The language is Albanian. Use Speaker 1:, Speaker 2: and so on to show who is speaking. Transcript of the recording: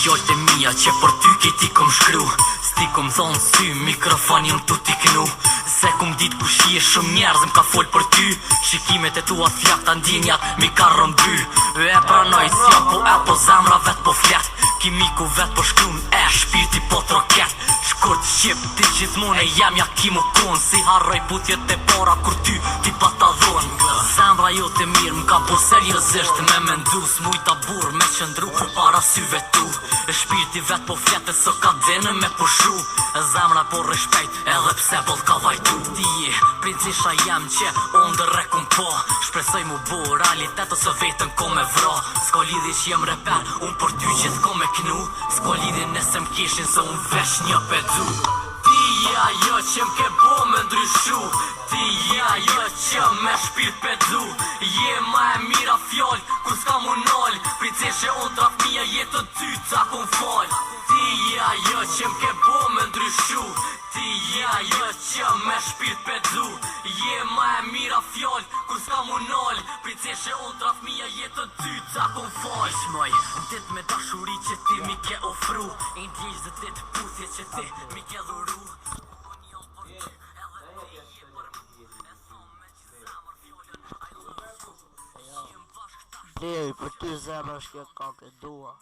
Speaker 1: Fjallët e mija që për ty ti kom shkru Sti kom thonë sy, mikrofonin tu t'i knu Se kom dit ku shie shumë njerëz m'ka fol për ty Shikimet e tua flakta ndjenjat mi ka rëmby E pranoj s'jam po zemra vet po flet Kimiku vet po shkrun shpirti po troket Shkurt shqip ti gjithmone jam ja ki mu kon Si harroj putjet e para kur ty ti pata dhon Zemra jo të mirë m'ka po seriosisht me mendu S'mujta bur me qëndru për para syve tu Shpirti vet po flet e so ka dene me pushu Zemra po respekt edhe pse boll ka vajtu Ti princesha jem që unë rekum po Shpresoj mu bo realitet ose vetën ko me vra S'ka lidhi që jem reper, unë për ty gjithë ko me knu S'ka lidhi nëse m'kishin se unë vesh një pedu Ti ajo që m'ke bo me ndryshu Ti ajo që me shpirt pedu Je ma e mira fjall, kur s'ka mu nall Princeshe unë traf mija jetë ty ta kun fall Ti ajo që m'ke bo me ndryshu Ti ajo që me shpirt pedu Je ma e mira fjall, kur s'ka mu nall Princeshe unë traf mija jetë ty ta kun fall Shmoj, dit me dashuri që ti mi ke ofru E ndjesh dhe dit puthje që ti mi ke dhuru
Speaker 2: Deri për ty zemra shke ka ke dua